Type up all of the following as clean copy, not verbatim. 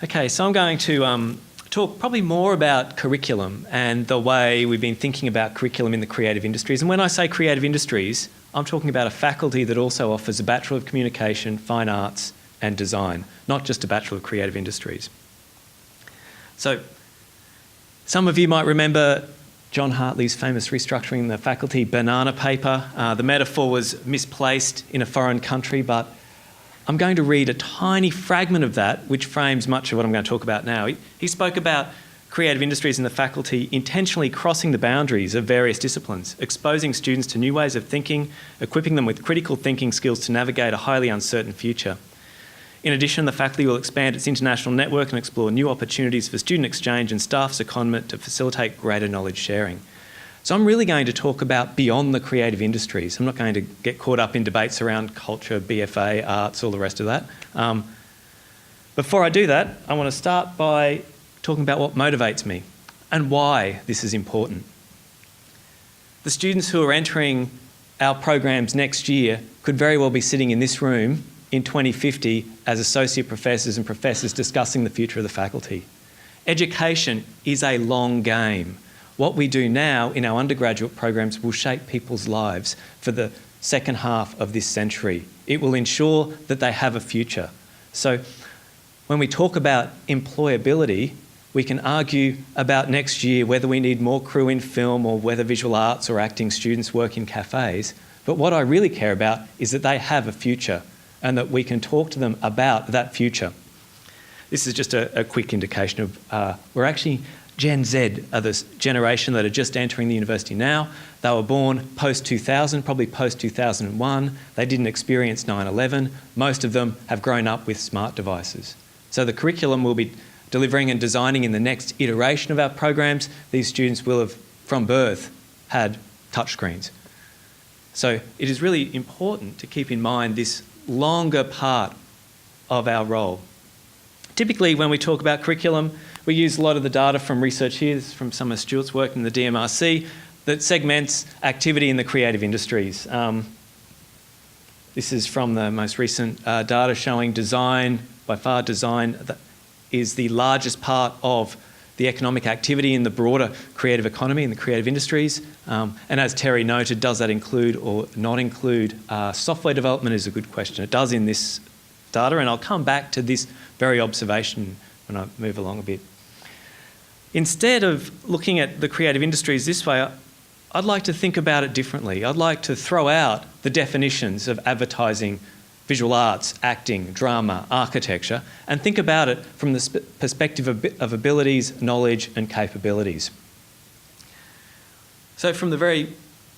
Okay, so I'm going to talk probably more about curriculum and the way we've been thinking about curriculum in the creative industries. And when I say creative industries, I'm talking about a faculty that also offers a Bachelor of Communication, Fine Arts and Design, not just a Bachelor of Creative Industries. So some of you might remember John Hartley's famous restructuring the faculty banana paper. The metaphor was misplaced in a foreign country, but I'm going to read a tiny fragment of that which frames much of what I'm going to talk about now. He spoke about creative industries in the faculty intentionally crossing the boundaries of various disciplines, exposing students to new ways of thinking, equipping them with critical thinking skills to navigate a highly uncertain future. In addition, the faculty will expand its international network and explore new opportunities for student exchange and staff secondment to facilitate greater knowledge sharing. So I'm really going to talk about beyond the creative industries. I'm not going to get caught up in debates around culture, BFA, arts, all the rest of that. Before I do that, I want to start by talking about what motivates me and why this is important. The students who are entering our programs next year could very well be sitting in this room in 2050 as associate professors and professors discussing the future of the faculty. Education is a long game. What we do now in our undergraduate programs will shape people's lives for the second half of this century. It will ensure that they have a future. So when we talk about employability, we can argue about next year whether we need more crew in film or whether visual arts or acting students work in cafes. But what I really care about is that they have a future and that we can talk to them about that future. This is just a quick indication of, we're actually Gen Z are this generation that are just entering the university now. They were born post-2000, probably post-2001. They didn't experience 9/11. Most of them have grown up with smart devices. So the curriculum we'll be delivering and designing in the next iteration of our programs, these students will have, from birth, had touchscreens. So it is really important to keep in mind this longer part of our role. Typically, when we talk about curriculum, we use a lot of the data from research here, this is from some of Stuart's work in the DMRC, that segments activity in the creative industries. This is from the most recent data showing design, by far design is the largest part of the economic activity in the broader creative economy, in the creative industries. And as Terry noted, does that include or not include software development is a good question. It does in this data, and I'll come back to this very observation when I move along a bit. Instead of looking at the creative industries this way, I'd like to think about it differently. I'd like to throw out the definitions of advertising, visual arts, acting, drama, architecture, and think about it from the perspective of abilities, knowledge, and capabilities. So from the very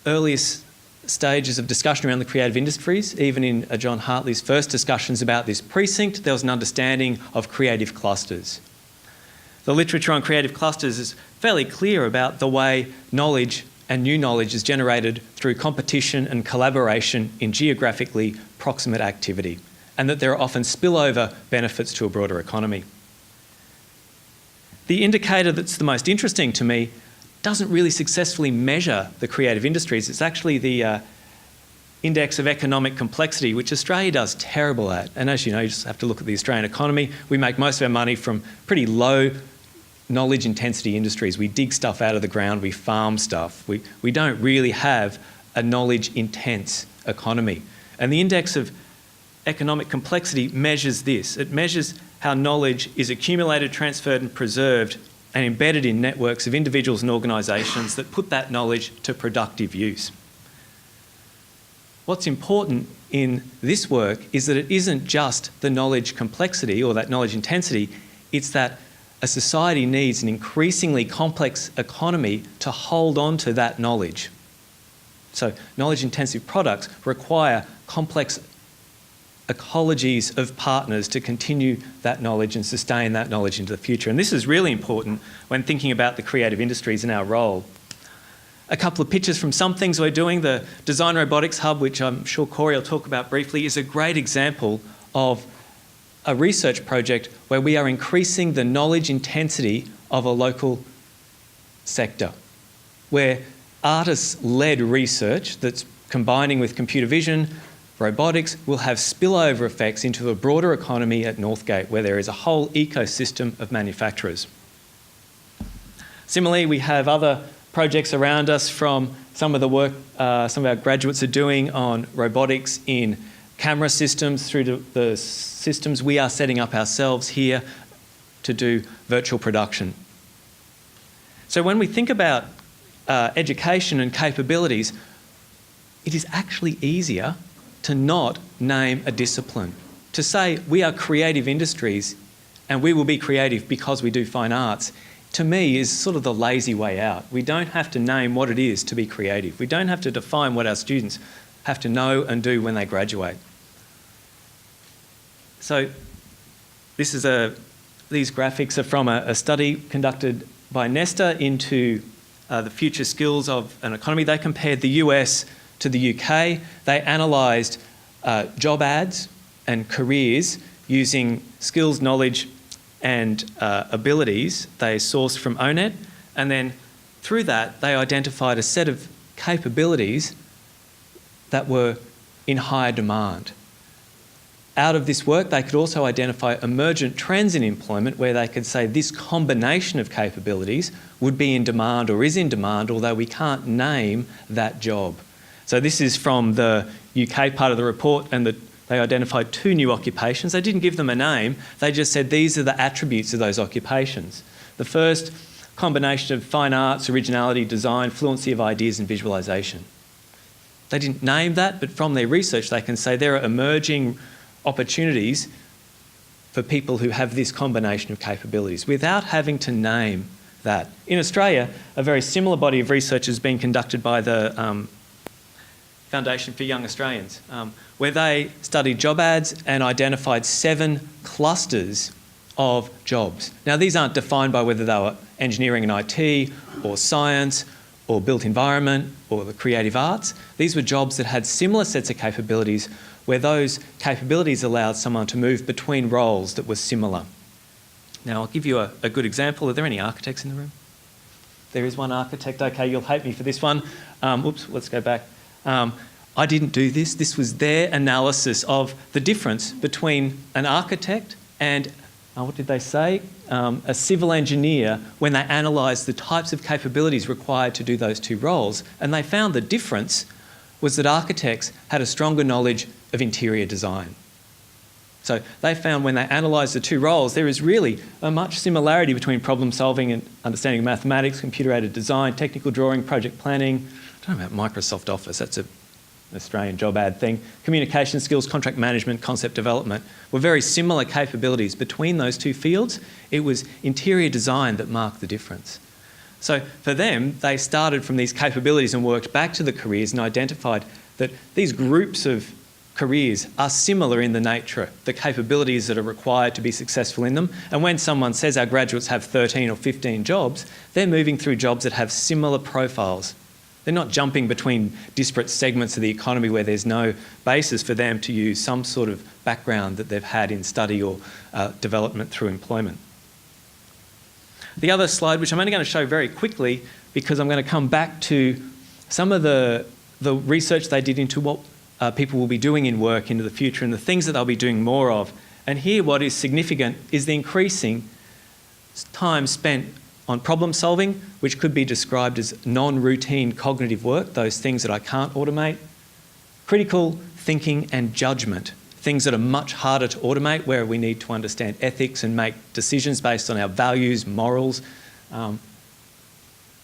earliest stages of discussion around the creative industries, even in John Hartley's first discussions about this precinct, there was an understanding of creative clusters. The literature on creative clusters is fairly clear about the way knowledge and new knowledge is generated through competition and collaboration in geographically proximate activity, and that there are often spillover benefits to a broader economy. The indicator that's the most interesting to me doesn't really successfully measure the creative industries. It's actually the Index of Economic Complexity, which Australia does terrible at. And as you know, you just have to look at the Australian economy. We make most of our money from pretty low knowledge intensity industries. We dig stuff out of the ground, we farm stuff. We don't really have a knowledge intense economy. And the Index of Economic Complexity measures this. It measures how knowledge is accumulated, transferred and preserved and embedded in networks of individuals and organisations that put that knowledge to productive use. What's important in this work is that it isn't just the knowledge complexity or that knowledge intensity, it's that a society needs an increasingly complex economy to hold on to that knowledge. So knowledge-intensive products require complex ecologies of partners to continue that knowledge and sustain that knowledge into the future. And this is really important when thinking about the creative industries and our role. A couple of pictures from some things we're doing. The Design Robotics Hub, which I'm sure Corey will talk about briefly, is a great example of a research project where we are increasing the knowledge intensity of a local sector, where artists-led research that's combining with computer vision, robotics will have spillover effects into the broader economy at Northgate, where there is a whole ecosystem of manufacturers. Similarly, we have other projects around us, from some of the work some of our graduates are doing on robotics in camera systems through to the systems we are setting up ourselves here to do virtual production. So when we think about education and capabilities, it is actually easier to not name a discipline. To say we are creative industries and we will be creative because we do fine arts, to me, is sort of the lazy way out. We don't have to name what it is to be creative. We don't have to define what our students have to know and do when they graduate. So these graphics are from a study conducted by Nesta into the future skills of an economy. They compared the US to the UK. They analysed job ads and careers using skills, knowledge and abilities they sourced from ONET, and then through that they identified a set of capabilities that were in higher demand. Out of this work, they could also identify emergent trends in employment where they could say this combination of capabilities would be in demand or is in demand, although we can't name that job. So this is from the UK part of the report, and they identified 2 new occupations. They didn't give them a name, they just said these are the attributes of those occupations. The first, combination of fine arts, originality, design, fluency of ideas and visualisation. They didn't name that, but from their research they can say there are emerging opportunities for people who have this combination of capabilities without having to name that. In Australia, a very similar body of research has been conducted by the Foundation for Young Australians, where they studied job ads and identified 7 clusters of jobs. Now, these aren't defined by whether they were engineering and IT or science or built environment or the creative arts. These were jobs that had similar sets of capabilities, where those capabilities allowed someone to move between roles that were similar. Now, I'll give you a good example. Are there any architects in the room? There is one architect. Okay, you'll hate me for this one. Oops, let's go back. I didn't do this. This was their analysis of the difference between an architect and, what did they say? A civil engineer, when they analysed the types of capabilities required to do those 2 roles. And they found the difference was that architects had a stronger knowledge of interior design. So they found when they analysed the 2 roles, there is really a much similarity between problem solving and understanding of mathematics, computer-aided design, technical drawing, project planning. I don't know about Microsoft Office, that's an Australian job ad thing. Communication skills, contract management, concept development were very similar capabilities between those 2 fields. It was interior design that marked the difference. So for them, they started from these capabilities and worked back to the careers and identified that these groups of careers are similar in the nature, the capabilities that are required to be successful in them. And when someone says our graduates have 13 or 15 jobs, they're moving through jobs that have similar profiles. They're not jumping between disparate segments of the economy where there's no basis for them to use some sort of background that they've had in study or development through employment. The other slide, which I'm only going to show very quickly because I'm going to come back to some of the research they did into what people will be doing in work into the future and the things that they'll be doing more of. And here what is significant is the increasing time spent on problem solving, which could be described as non-routine cognitive work, those things that I can't automate, critical thinking and judgment, things that are much harder to automate, where we need to understand ethics and make decisions based on our values, morals.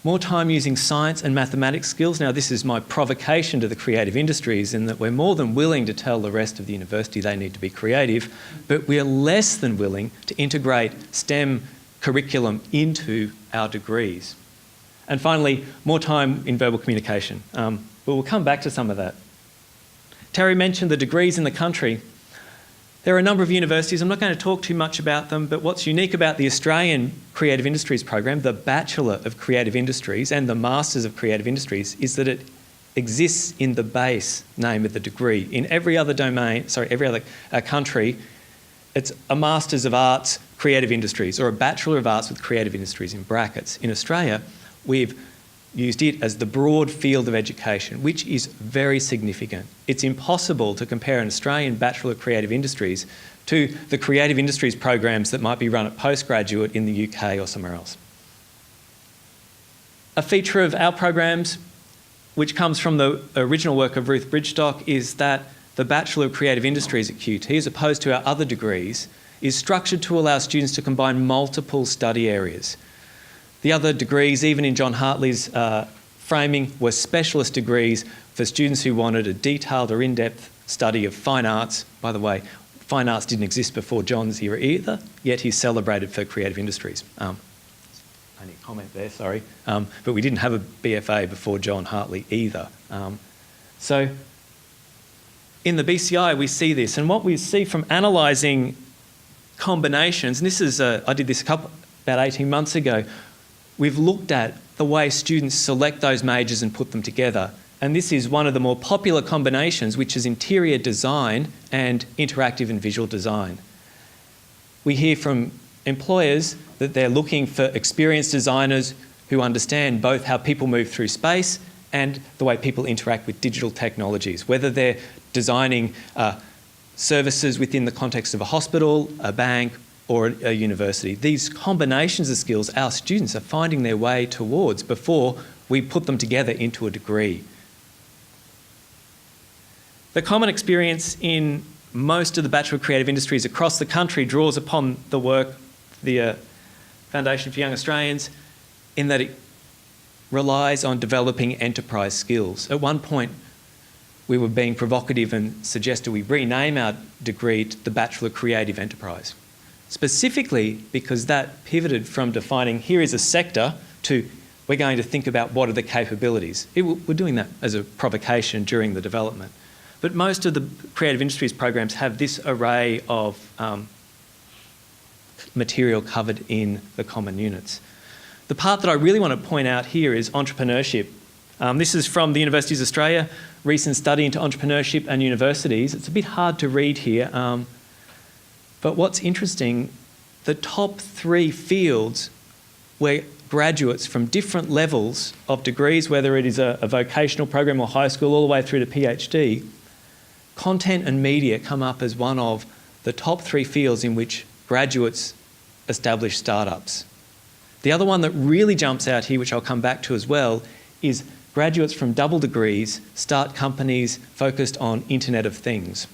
More time using science and mathematics skills. Now, this is my provocation to the creative industries, in that we're more than willing to tell the rest of the university they need to be creative, but we're less than willing to integrate STEM curriculum into our degrees. And finally, more time in verbal communication. But we'll come back to some of that. Terry mentioned the degrees in the country. There are a number of universities, I'm not going to talk too much about them, but what's unique about the Australian Creative Industries program, the Bachelor of Creative Industries and the Masters of Creative Industries, is that it exists in the base name of the degree. In every other country, it's a Masters of Arts Creative Industries or a Bachelor of Arts with Creative Industries in brackets. In Australia, we've used it as the broad field of education, which is very significant. It's impossible to compare an Australian Bachelor of Creative Industries to the creative industries programs that might be run at postgraduate in the UK or somewhere else. A feature of our programs, which comes from the original work of Ruth Bridgestock, is that the Bachelor of Creative Industries at QT, as opposed to our other degrees, is structured to allow students to combine multiple study areas. The other degrees, even in John Hartley's framing, were specialist degrees for students who wanted a detailed or in-depth study of fine arts. By the way, fine arts didn't exist before John's era either, yet he's celebrated for creative industries. Only a comment there, sorry. But we didn't have a BFA before John Hartley either. So in the BCI, we see this. And what we see from analysing combinations, and this is, I did this about 18 months ago, we've looked at the way students select those majors and put them together. And this is one of the more popular combinations, which is interior design and interactive and visual design. We hear from employers that they're looking for experienced designers who understand both how people move through space and the way people interact with digital technologies, whether they're designing services within the context of a hospital, a bank, or a university. These combinations of skills our students are finding their way towards before we put them together into a degree. The common experience in most of the Bachelor of Creative Industries across the country draws upon the work, the Foundation for Young Australians, in that it relies on developing enterprise skills. At one point, we were being provocative and suggested we rename our degree to the Bachelor of Creative Enterprise, specifically because that pivoted from defining here is a sector to we're going to think about what are the capabilities. We're doing that as a provocation during the development. But most of the creative industries programs have this array of material covered in the common units. The part that I really want to point out here is entrepreneurship. This is from the Universities of Australia, recent study into entrepreneurship and universities. It's a bit hard to read here, but what's interesting, the top 3 fields where graduates from different levels of degrees, whether it is a vocational program or high school, all the way through to PhD, content and media come up as one of the top 3 fields in which graduates establish startups. The other one that really jumps out here, which I'll come back to as well, is graduates from double degrees start companies focused on Internet of Things.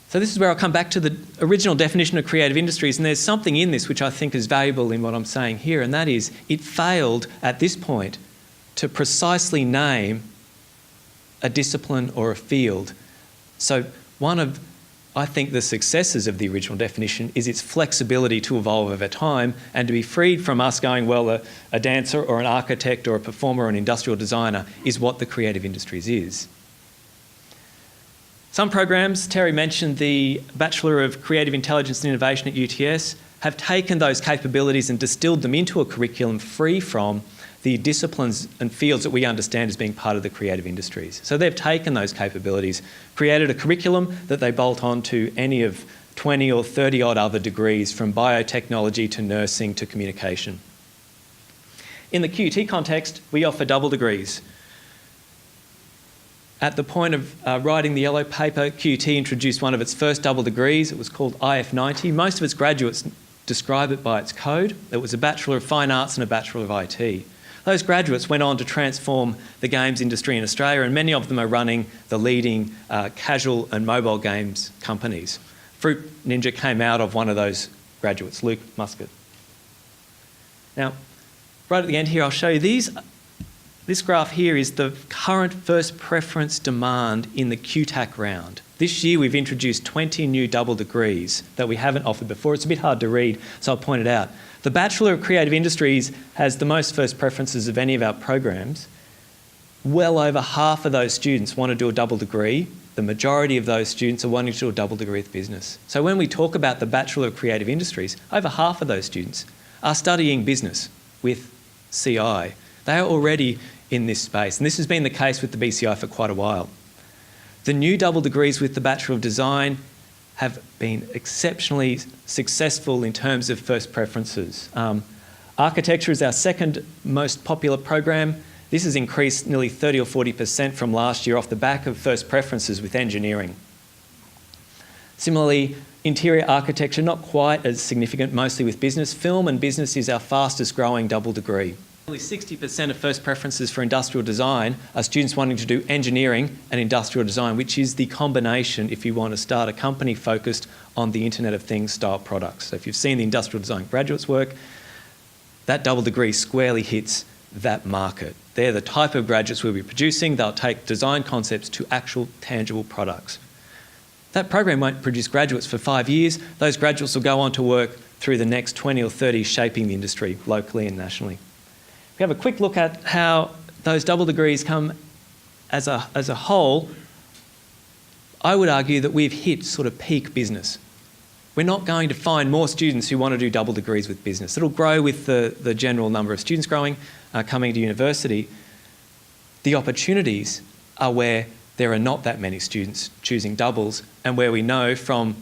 So this is where I'll come back to the original definition of creative industries, and there's something in this which I think is valuable in what I'm saying here, and that is it failed at this point to precisely name a discipline or a field. So one of, I think, the successes of the original definition is its flexibility to evolve over time and to be freed from us going, well, a dancer or an architect or a performer or an industrial designer is what the creative industries is. Some programs, Terry mentioned the Bachelor of Creative Intelligence and Innovation at UTS, have taken those capabilities and distilled them into a curriculum free from the disciplines and fields that we understand as being part of the creative industries. So they've taken those capabilities, created a curriculum that they bolt on to any of 20 or 30 odd other degrees, from biotechnology to nursing to communication. In the QT context, we offer double degrees. At the point of writing the yellow paper, QT introduced one of its first double degrees. It was called IF90. Most of its graduates describe it by its code. It was a Bachelor of Fine Arts and a Bachelor of IT. Those graduates went on to transform the games industry in Australia, and many of them are running the leading casual and mobile games companies. Fruit Ninja came out of one of those graduates, Luke Muscat. Now, right at the end here, I'll show you these. This graph here is the current first preference demand in the QTAC round. This year we've introduced 20 new double degrees that we haven't offered before. It's a bit hard to read, so I'll point it out. The Bachelor of Creative Industries has the most first preferences of any of our programs. Well over half of those students want to do a double degree. The majority of those students are wanting to do a double degree with business. So when we talk about the Bachelor of Creative Industries, over half of those students are studying business with CI. They are already in this space, and this has been the case with the BCI for quite a while. The new double degrees with the Bachelor of Design have been exceptionally successful in terms of first preferences. Architecture is our second most popular program. This has increased nearly 30 or 40% from last year off the back of first preferences with engineering. Similarly, interior architecture, not quite as significant, mostly with business. Film and business is our fastest growing double degree. Nearly 60% of first preferences for industrial design are students wanting to do engineering and industrial design, which is the combination if you want to start a company focused on the Internet of Things style products. So if you've seen the industrial design graduates work, that double degree squarely hits that market. They're the type of graduates we'll be producing. They'll take design concepts to actual tangible products. That program won't produce graduates for 5 years. Those graduates will go on to work through the next 20 or 30 shaping the industry locally and nationally. We have a quick look at how those double degrees come as a whole. I would argue that we've hit sort of peak business. We're not going to find more students who want to do double degrees with business. It'll grow with the general number of students growing, coming to university. The opportunities are where there are not that many students choosing doubles, and where we know from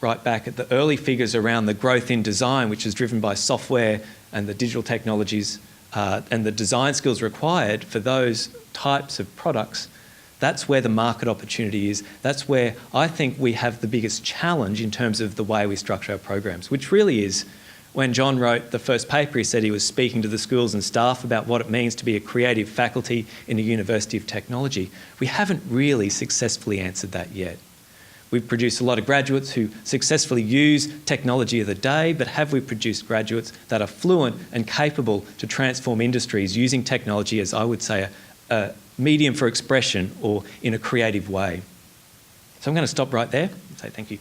right back at the early figures around the growth in design, which is driven by software and the digital technologies and the design skills required for those types of products, that's where the market opportunity is. That's where I think we have the biggest challenge in terms of the way we structure our programs, which really is when John wrote the first paper, he said he was speaking to the schools and staff about what it means to be a creative faculty in a university of technology. We haven't really successfully answered that yet. We've produced a lot of graduates who successfully use technology of the day, but have we produced graduates that are fluent and capable to transform industries using technology as, I would say, a medium for expression or in a creative way? So I'm going to stop right there and say thank you.